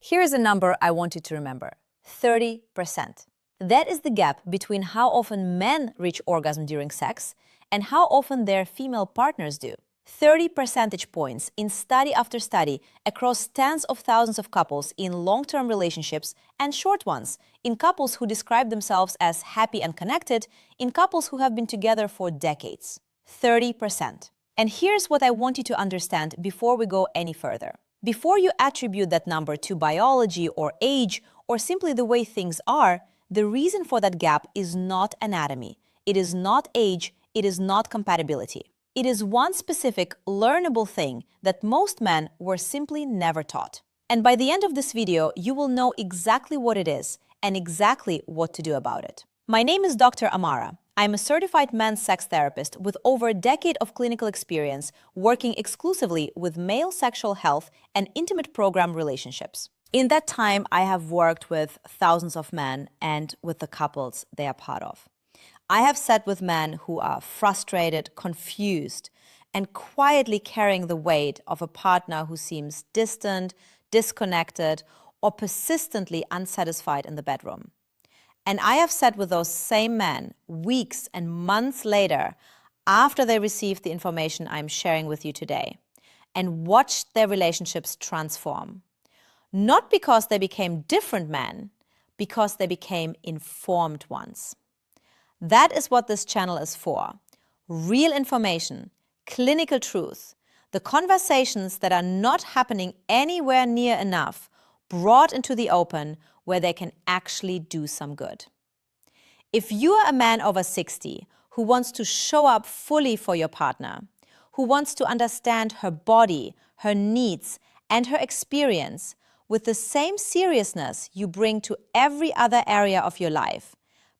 Here is a number I want you to remember: 30%. That is the gap between how often men reach orgasm during sex and how often their female partners do. 30 percentage points in study after study across tens of thousands of couples in long-term relationships and short ones, in couples who describe themselves as happy and connected, in couples who have been together for decades. 30%. And here's what I want you to understand before we go any further. Before you attribute that number to biology or age or simply the way things are, the reason for that gap is not anatomy, it is not age, it is not compatibility. It is one specific, learnable thing that most men were simply never taught. And by the end of this video, you will know exactly what it is and exactly what to do about it. My name is Dr. Amara. I'm a certified men's sex therapist with over a decade of clinical experience working exclusively with male sexual health and intimate program relationships. In that time, I have worked with thousands of men and with the couples they are part of. I have sat with men who are frustrated, confused, and quietly carrying the weight of a partner who seems distant, disconnected, or persistently unsatisfied in the bedroom. And I have sat with those same men weeks and months later after they received the information I'm sharing with you today and watched their relationships transform. Not because they became different men, because they became informed ones. That is what this channel is for. Real information, clinical truth, the conversations that are not happening anywhere near enough, brought into the open where they can actually do some good. If you are a man over 60 who wants to show up fully for your partner, who wants to understand her body, her needs, and her experience with the same seriousness you bring to every other area of your life,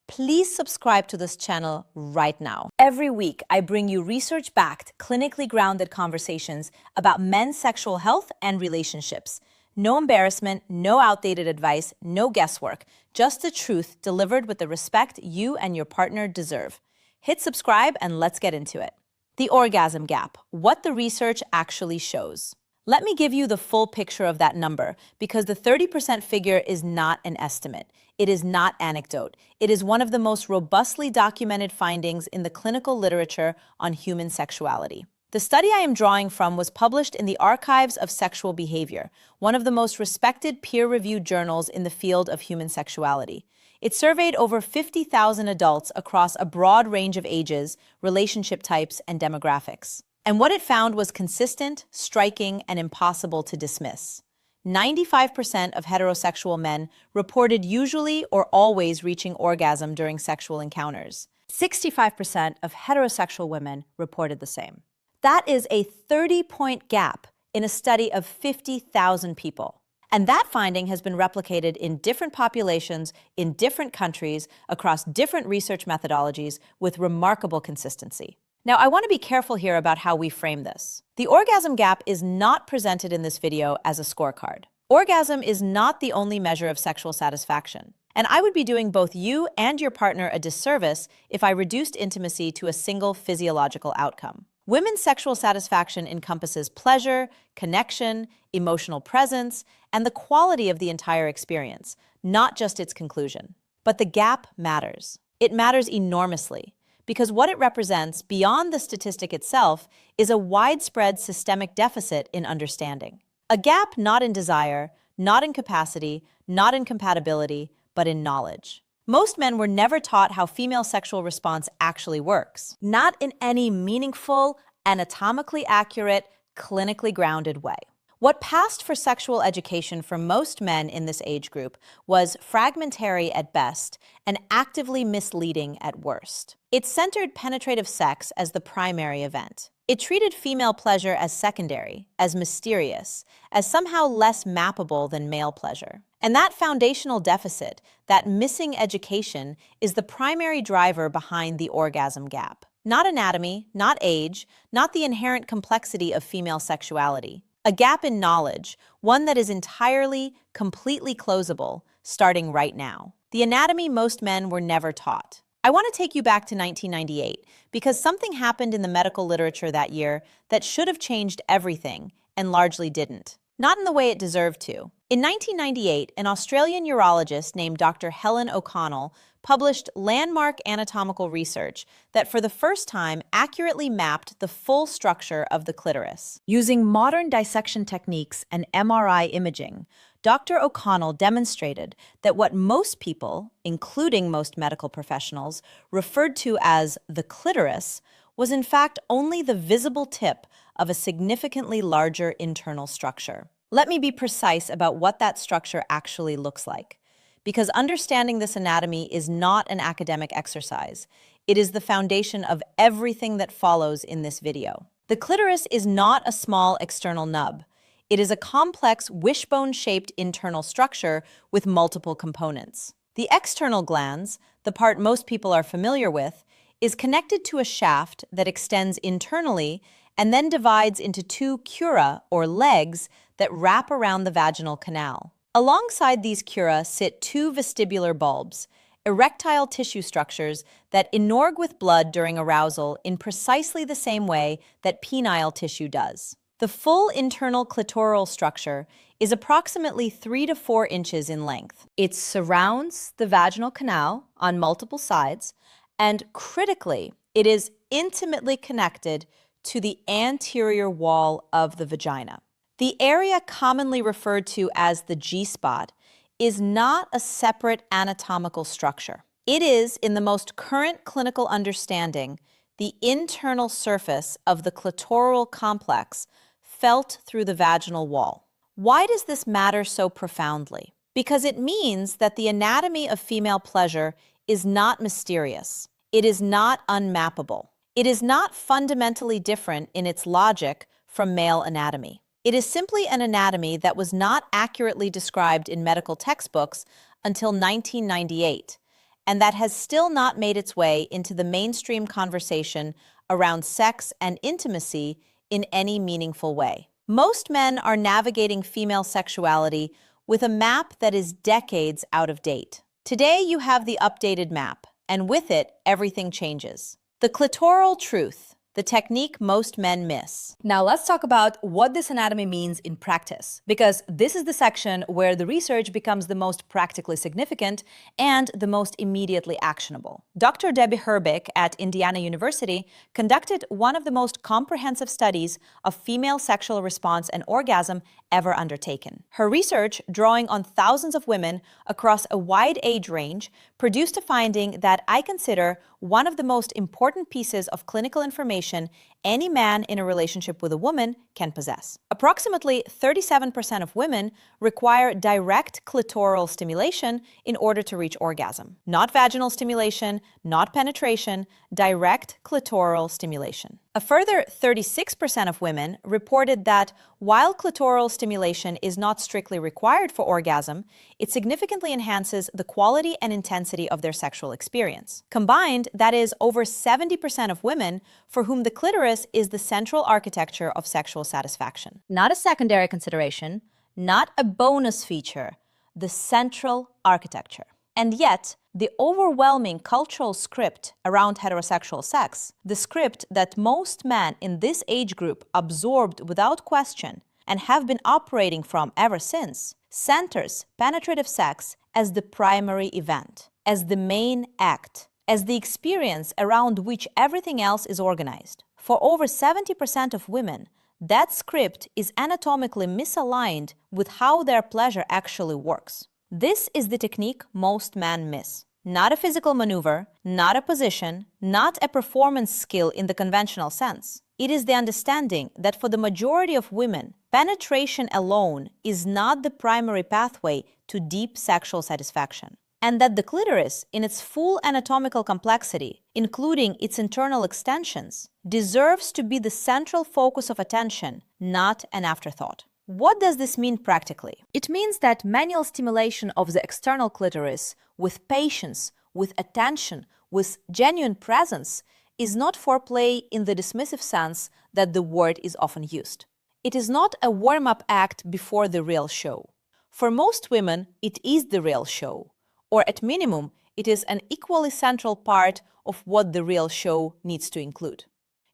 please subscribe to this channel right now. Every week, I bring you research-backed, clinically grounded conversations about men's sexual health and relationships. No embarrassment, no outdated advice, no guesswork, just the truth delivered with the respect you and your partner deserve. Hit subscribe and let's get into it. The orgasm gap, what the research actually shows. Let me give you the full picture of that number, because the 30% figure is not an estimate. It is not anecdote. It is one of the most robustly documented findings in the clinical literature on human sexuality. The study I am drawing from was published in the Archives of Sexual Behavior, one of the most respected peer-reviewed journals in the field of human sexuality. It surveyed over 50,000 adults across a broad range of ages, relationship types, and demographics. And what it found was consistent, striking, and impossible to dismiss. 95% of heterosexual men reported usually or always reaching orgasm during sexual encounters. 65% of heterosexual women reported the same. That is a 30-point gap in a study of 50,000 people. And that finding has been replicated in different populations, in different countries, across different research methodologies with remarkable consistency. Now, I want to be careful here about how we frame this. The orgasm gap is not presented in this video as a scorecard. Orgasm is not the only measure of sexual satisfaction. And I would be doing both you and your partner a disservice if I reduced intimacy to a single physiological outcome. Women's sexual satisfaction encompasses pleasure, connection, emotional presence, and the quality of the entire experience, not just its conclusion. But the gap matters. It matters enormously, because what it represents, beyond the statistic itself, is a widespread systemic deficit in understanding. A gap not in desire, not in capacity, not in compatibility, but in knowledge. Most men were never taught how female sexual response actually works, not in any meaningful, anatomically accurate, clinically grounded way. What passed for sexual education for most men in this age group was fragmentary at best and actively misleading at worst. It centered penetrative sex as the primary event. It treated female pleasure as secondary, as mysterious, as somehow less mappable than male pleasure. And that foundational deficit, that missing education, is the primary driver behind the orgasm gap. Not anatomy, not age, not the inherent complexity of female sexuality. A gap in knowledge, one that is entirely, completely closable, starting right now. The anatomy most men were never taught. I want to take you back to 1998 because something happened in the medical literature that year that should have changed everything and largely didn't. not in the way it deserved to. In 1998, an Australian urologist named Dr. Helen O'Connell published landmark anatomical research that for the first time accurately mapped the full structure of the clitoris. Using modern dissection techniques and MRI imaging, Dr. O'Connell demonstrated that what most people, including most medical professionals, referred to as the clitoris was in fact only the visible tip of a significantly larger internal structure. Let me be precise about what that structure actually looks like, because understanding this anatomy is not an academic exercise. It is the foundation of everything that follows in this video. The clitoris is not a small external nub. It is a complex wishbone-shaped internal structure with multiple components. The external glans, the part most people are familiar with, is connected to a shaft that extends internally and then divides into two cura, or legs, that wrap around the vaginal canal. Alongside these cura sit two vestibular bulbs, erectile tissue structures that inorg with blood during arousal in precisely the same way that penile tissue does. The full internal clitoral structure is approximately 3 to 4 inches in length. It surrounds the vaginal canal on multiple sides, and critically, it is intimately connected to the anterior wall of the vagina. The area commonly referred to as the G-spot is not a separate anatomical structure. It is, in the most current clinical understanding, the internal surface of the clitoral complex felt through the vaginal wall. Why does this matter so profoundly? Because it means that the anatomy of female pleasure is not mysterious. It is not unmappable. It is not fundamentally different in its logic from male anatomy. It is simply an anatomy that was not accurately described in medical textbooks until 1998, and that has still not made its way into the mainstream conversation around sex and intimacy in any meaningful way. Most men are navigating female sexuality with a map that is decades out of date. Today, you have the updated map, and with it, everything changes. The clitoral truth, the technique most men miss. Now let's talk about what this anatomy means in practice, because this is the section where the research becomes the most practically significant and the most immediately actionable. Dr. Debbie Herbick at Indiana University conducted one of the most comprehensive studies of female sexual response and orgasm ever undertaken. Her research, drawing on thousands of women across a wide age range, produced a finding that I consider one of the most important pieces of clinical information any man in a relationship with a woman can possess. Approximately 37% of women require direct clitoral stimulation in order to reach orgasm. Not vaginal stimulation, not penetration, direct clitoral stimulation. A further 36% of women reported that while clitoral stimulation is not strictly required for orgasm, it significantly enhances the quality and intensity of their sexual experience. Combined, that is over 70% of women for whom the clitoris is the central architecture of sexual satisfaction. Not a secondary consideration, not a bonus feature, the central architecture. And yet, the overwhelming cultural script around heterosexual sex, the script that most men in this age group absorbed without question and have been operating from ever since, centers penetrative sex as the primary event, as the main act, as the experience around which everything else is organized. For over 70% of women, that script is anatomically misaligned with how their pleasure actually works. This is the technique most men miss. Not a physical maneuver, not a position, not a performance skill in the conventional sense. It is the understanding that for the majority of women, penetration alone is not the primary pathway to deep sexual satisfaction, and that the clitoris, in its full anatomical complexity, including its internal extensions, deserves to be the central focus of attention, not an afterthought. What does this mean practically? It means that manual stimulation of the external clitoris with patience, with attention, with genuine presence is not foreplay in the dismissive sense that the word is often used. It is not a warm-up act before the real show. For most women, it is the real show, or at minimum, it is an equally central part of what the real show needs to include.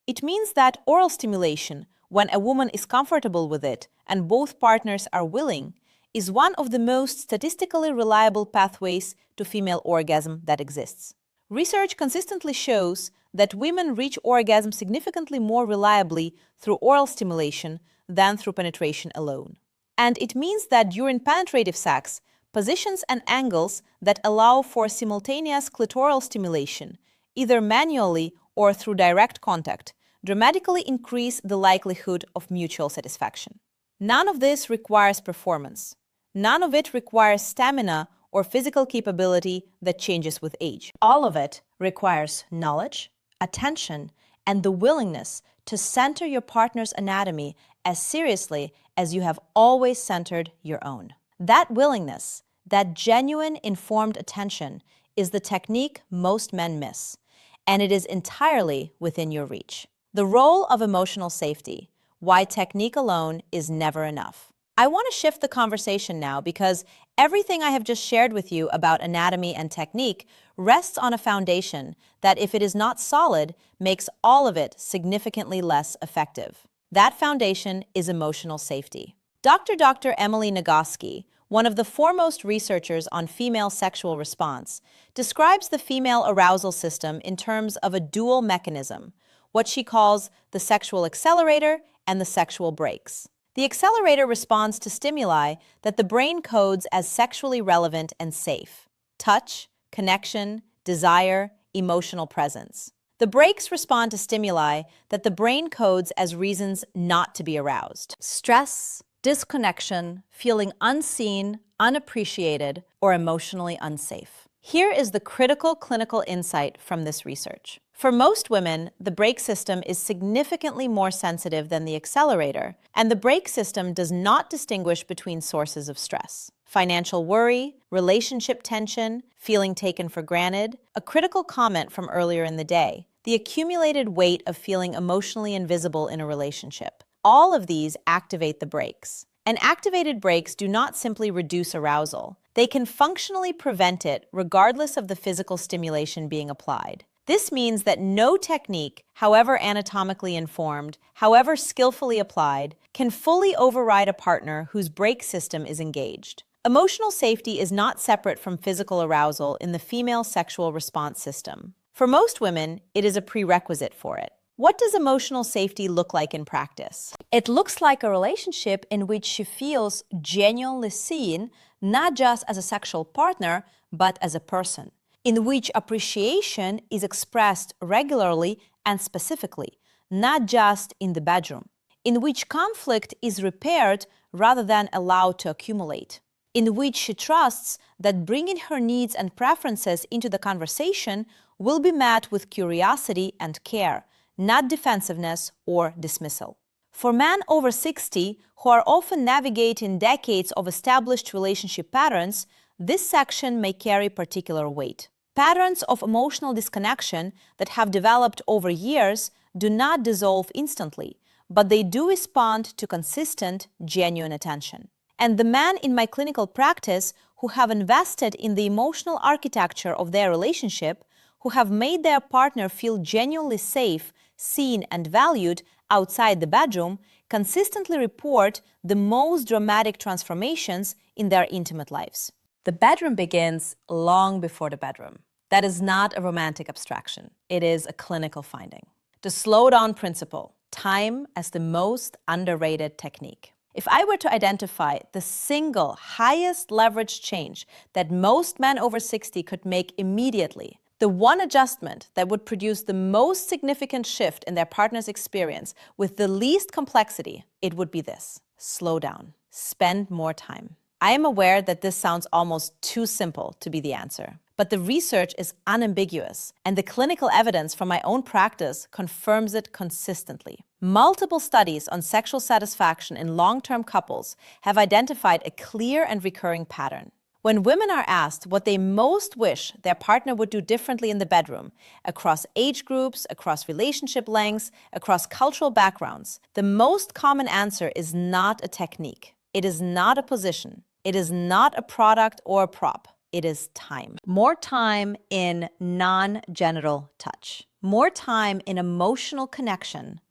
It means that oral stimulation, when a woman is comfortable with it and both partners are willing, is one of the most statistically reliable pathways to female orgasm that exists. Research consistently shows that women reach orgasm significantly more reliably through oral stimulation than through penetration alone. And it means that during penetrative sex, positions and angles that allow for simultaneous clitoral stimulation, either manually or through direct contact, dramatically increase the likelihood of mutual satisfaction. None of this requires performance. None of it requires stamina or physical capability that changes with age. All of it requires knowledge, attention, and the willingness to center your partner's anatomy as seriously as you have always centered your own. That willingness, that genuine informed attention, is the technique most men miss, and it is entirely within your reach. The role of emotional safety, why technique alone is never enough. I want to shift the conversation now because everything I have just shared with you about anatomy and technique rests on a foundation that, if it is not solid, makes all of it significantly less effective. That foundation is emotional safety. Dr. Emily Nagoski, one of the foremost researchers on female sexual response, describes the female arousal system in terms of a dual mechanism, what she calls the sexual accelerator and the sexual brakes. The accelerator responds to stimuli that the brain codes as sexually relevant and safe: touch, connection, desire, emotional presence. The brakes respond to stimuli that the brain codes as reasons not to be aroused: stress, disconnection, feeling unseen, unappreciated, or emotionally unsafe. Here is the critical clinical insight from this research. For most women, the brake system is significantly more sensitive than the accelerator, and the brake system does not distinguish between sources of stress: financial worry, relationship tension, feeling taken for granted. A critical comment from earlier in the day: the accumulated weight of feeling emotionally invisible in a relationship. All of these activate the brakes. And activated brakes do not simply reduce arousal. They can functionally prevent it regardless of the physical stimulation being applied. This means that no technique, however anatomically informed, however skillfully applied, can fully override a partner whose brake system is engaged. Emotional safety is not separate from physical arousal in the female sexual response system. For most women, it is a prerequisite for it. What does emotional safety look like in practice? It looks like a relationship in which she feels genuinely seen, not just as a sexual partner, but as a person, in which appreciation is expressed regularly and specifically, not just in the bedroom, in which conflict is repaired rather than allowed to accumulate, in which she trusts that bringing her needs and preferences into the conversation will be met with curiosity and care, not defensiveness or dismissal. For men over 60, who are often navigating decades of established relationship patterns, this section may carry particular weight. Patterns of emotional disconnection that have developed over years do not dissolve instantly, but they do respond to consistent, genuine attention. And the men in my clinical practice who have invested in the emotional architecture of their relationship, who have made their partner feel genuinely safe, seen, and valued outside the bedroom, consistently report the most dramatic transformations in their intimate lives. The bedroom begins long before the bedroom. That is not a romantic abstraction. It is a clinical finding. The slow-down principle: time as the most underrated technique. If I were to identify the single highest leverage change that most men over 60 could make immediately, the one adjustment that would produce the most significant shift in their partner's experience with the least complexity, it would be this: slow down, spend more time. I am aware that this sounds almost too simple to be the answer, but the research is unambiguous, and the clinical evidence from my own practice confirms it consistently. Multiple studies on sexual satisfaction in long-term couples have identified a clear and recurring pattern. When women are asked what they most wish their partner would do differently in the bedroom, across age groups, across relationship lengths, across cultural backgrounds, the most common answer is not a technique. It is not a position. It is not a product or a prop. It is time. More time in non-genital touch. More time in emotional connection,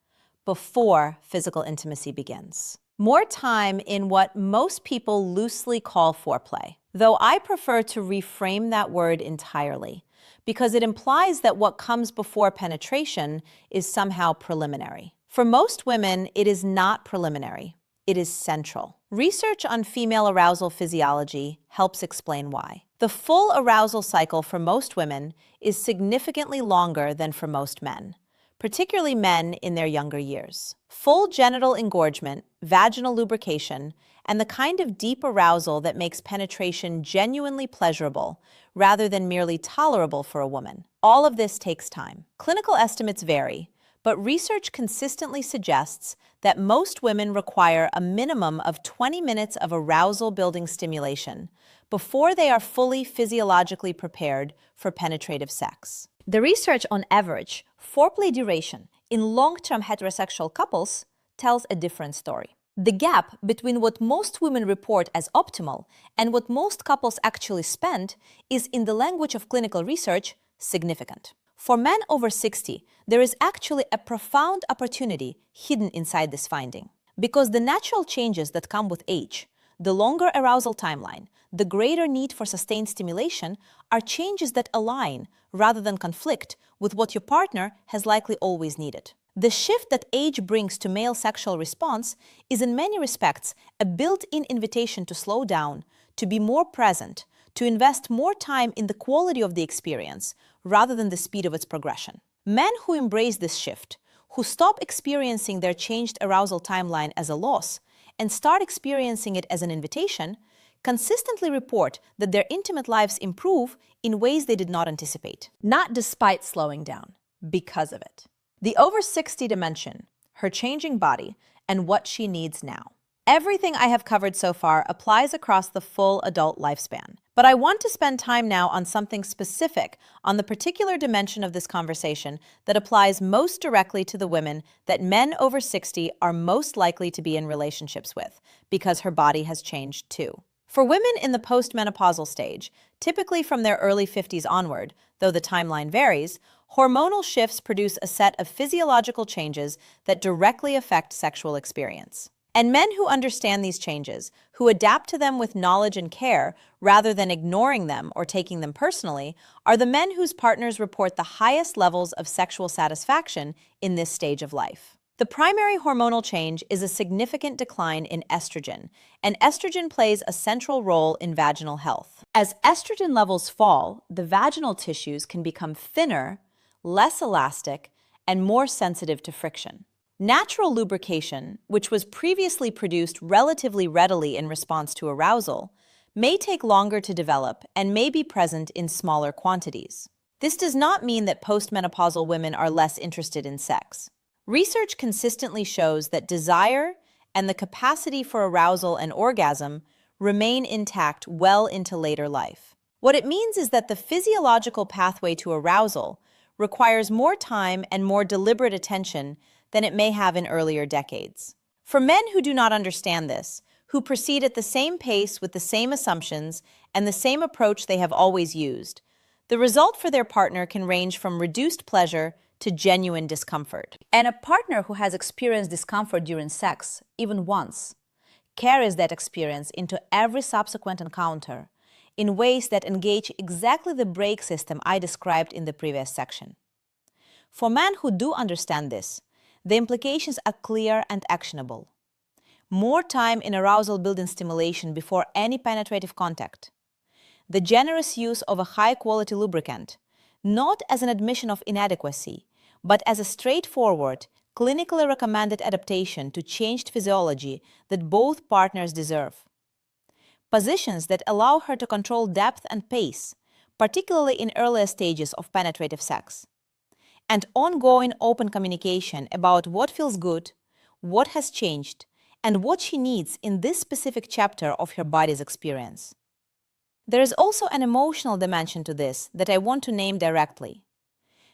before physical intimacy begins. More time in what most people loosely call foreplay, though I prefer to reframe that word entirely, because it implies that what comes before penetration is somehow preliminary. For most women, it is not preliminary. It is central. Research on female arousal physiology helps explain why. The full arousal cycle for most women is significantly longer than for most men, particularly men in their younger years. Full genital engorgement, vaginal lubrication, and the kind of deep arousal that makes penetration genuinely pleasurable rather than merely tolerable for a woman. All of this takes time. Clinical estimates vary, but research consistently suggests that most women require a minimum of 20 minutes of arousal-building stimulation before they are fully physiologically prepared for penetrative sex. The research on average foreplay duration in long-term heterosexual couples tells a different story. The gap between what most women report as optimal and what most couples actually spend is, in the language of clinical research, significant. For men over 60, there is actually a profound opportunity hidden inside this finding. Because the natural changes that come with age, the longer arousal timeline, the greater need for sustained stimulation, are changes that align, rather than conflict, with what your partner has likely always needed. The shift that age brings to male sexual response is in many respects a built-in invitation to slow down, to be more present, to invest more time in the quality of the experience, rather than the speed of its progression. Men who embrace this shift, who stop experiencing their changed arousal timeline as a loss and start experiencing it as an invitation, consistently report that their intimate lives improve in ways they did not anticipate. Not despite slowing down, because of it. The over 60 dimension, her changing body, and what she needs now. Everything I have covered so far applies across the full adult lifespan. But I want to spend time now on something specific, on the particular dimension of this conversation that applies most directly to the women that men over 60 are most likely to be in relationships with, because her body has changed too. For women in the postmenopausal stage, typically from their early 50s onward, though the timeline varies, hormonal shifts produce a set of physiological changes that directly affect sexual experience. And men who understand these changes, who adapt to them with knowledge and care rather than ignoring them or taking them personally, are the men whose partners report the highest levels of sexual satisfaction in this stage of life. The primary hormonal change is a significant decline in estrogen, and estrogen plays a central role in vaginal health. As estrogen levels fall, the vaginal tissues can become thinner, less elastic, and more sensitive to friction. Natural lubrication, which was previously produced relatively readily in response to arousal, may take longer to develop and may be present in smaller quantities. This does not mean that postmenopausal women are less interested in sex. Research consistently shows that desire and the capacity for arousal and orgasm remain intact well into later life. What it means is that the physiological pathway to arousal requires more time and more deliberate attention than it may have in earlier decades. For men who do not understand this, who proceed at the same pace with the same assumptions and the same approach they have always used, the result for their partner can range from reduced pleasure to genuine discomfort. And a partner who has experienced discomfort during sex, even once, carries that experience into every subsequent encounter in ways that engage exactly the brake system I described in the previous section. For men who do understand this, the implications are clear and actionable. More time in arousal-building stimulation before any penetrative contact. The generous use of a high-quality lubricant, not as an admission of inadequacy, but as a straightforward, clinically recommended adaptation to changed physiology that both partners deserve. Positions that allow her to control depth and pace, particularly in earlier stages of penetrative sex. And ongoing open communication about what feels good, what has changed, and what she needs in this specific chapter of her body's experience. There is also an emotional dimension to this that I want to name directly.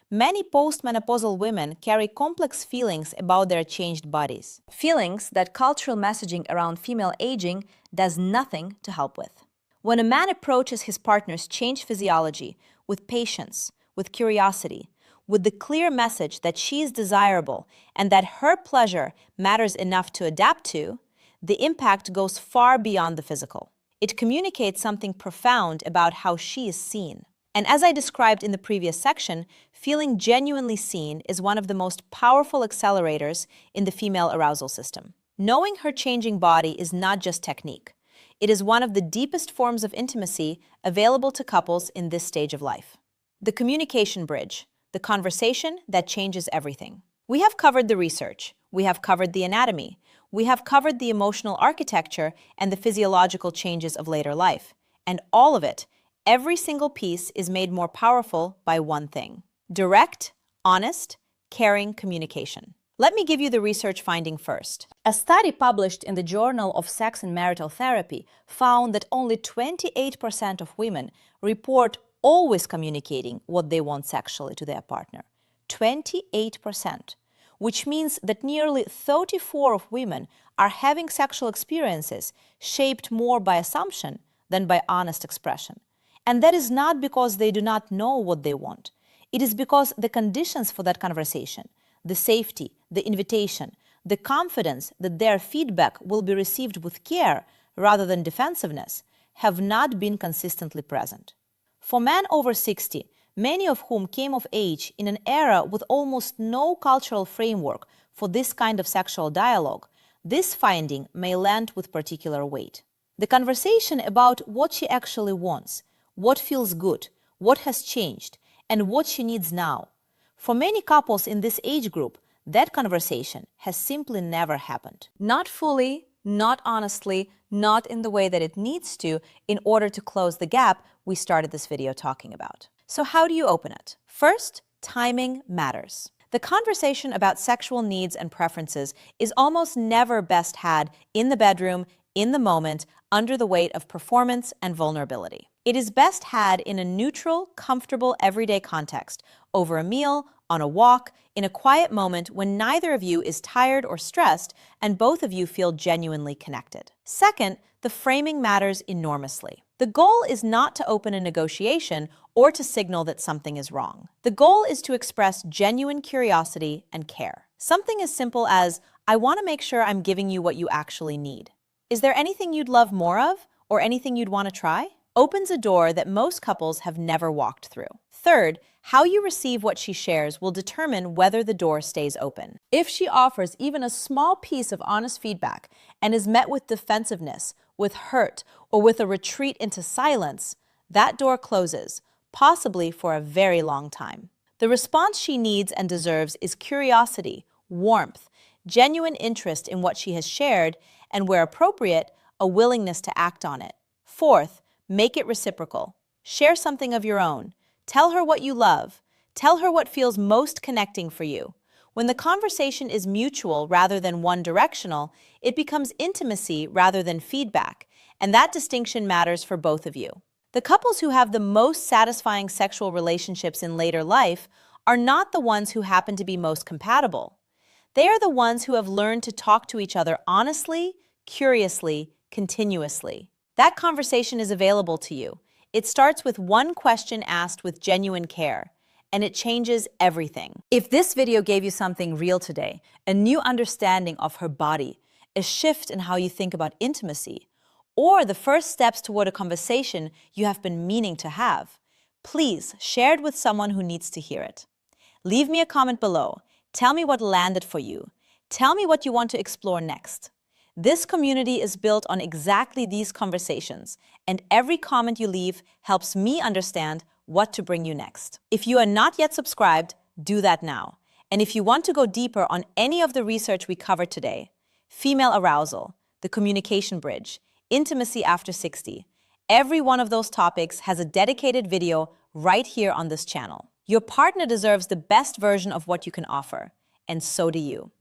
Many postmenopausal women carry complex feelings about their changed bodies. Feelings that cultural messaging around female aging does nothing to help with. When a man approaches his partner's changed physiology with patience, with curiosity, with the clear message that she is desirable and that her pleasure matters enough to adapt to, the impact goes far beyond the physical. It communicates something profound about how she is seen. And as I described in the previous section, feeling genuinely seen is one of the most powerful accelerators in the female arousal system. Knowing her changing body is not just technique. It is one of the deepest forms of intimacy available to couples in this stage of life. The communication bridge, the conversation that changes everything. We have covered the research, we have covered the anatomy, we have covered the emotional architecture and the physiological changes of later life. And all of it, every single piece is made more powerful by one thing: direct, honest, caring communication. Let me give you the research finding first. A study published in the Journal of Sex and Marital Therapy found that only 28% of women report always communicating what they want sexually to their partner. 28%, which means that nearly 34 of women are having sexual experiences shaped more by assumption than by honest expression. And that is not because they do not know what they want. It is because the conditions for that conversation, the safety, the invitation, the confidence that their feedback will be received with care rather than defensiveness, have not been consistently present. For men over 60, many of whom came of age in an era with almost no cultural framework for this kind of sexual dialogue, this finding may land with particular weight. The conversation about what she actually wants, what feels good, what has changed, and what she needs now. For many couples in this age group, that conversation has simply never happened. Not fully, not honestly, not in the way that it needs to in order to close the gap we started this video talking about. So how do you open it? First, timing matters. The conversation about sexual needs and preferences is almost never best had in the bedroom, in the moment, under the weight of performance and vulnerability. It is best had in a neutral, comfortable, everyday context, over a meal, on a walk, in a quiet moment when neither of you is tired or stressed and both of you feel genuinely connected. Second, the framing matters enormously. The goal is not to open a negotiation or to signal that something is wrong. The goal is to express genuine curiosity and care. Something as simple as, "I want to make sure I'm giving you what you actually need. Is there anything you'd love more of, or anything you'd want to try?" opens a door that most couples have never walked through. Third, how you receive what she shares will determine whether the door stays open. If she offers even a small piece of honest feedback and is met with defensiveness, with hurt, or with a retreat into silence, that door closes, possibly for a very long time. The response she needs and deserves is curiosity, warmth, genuine interest in what she has shared, and where appropriate, a willingness to act on it. Fourth, make it reciprocal. Share something of your own. Tell her what you love. Tell her what feels most connecting for you. When the conversation is mutual rather than one-directional, it becomes intimacy rather than feedback, and that distinction matters for both of you. The couples who have the most satisfying sexual relationships in later life are not the ones who happen to be most compatible. They are the ones who have learned to talk to each other honestly, curiously, continuously. That conversation is available to you. It starts with one question asked with genuine care, and it changes everything. If this video gave you something real today, a new understanding of her body, a shift in how you think about intimacy, or the first steps toward a conversation you have been meaning to have, please share it with someone who needs to hear it. Leave me a comment below. Tell me what landed for you. Tell me what you want to explore next. This community is built on exactly these conversations, and every comment you leave helps me understand what to bring you next. If you are not yet subscribed, do that now. And if you want to go deeper on any of the research we covered today, female arousal, the communication bridge, intimacy after 60, every one of those topics has a dedicated video right here on this channel. Your partner deserves the best version of what you can offer, and so do you.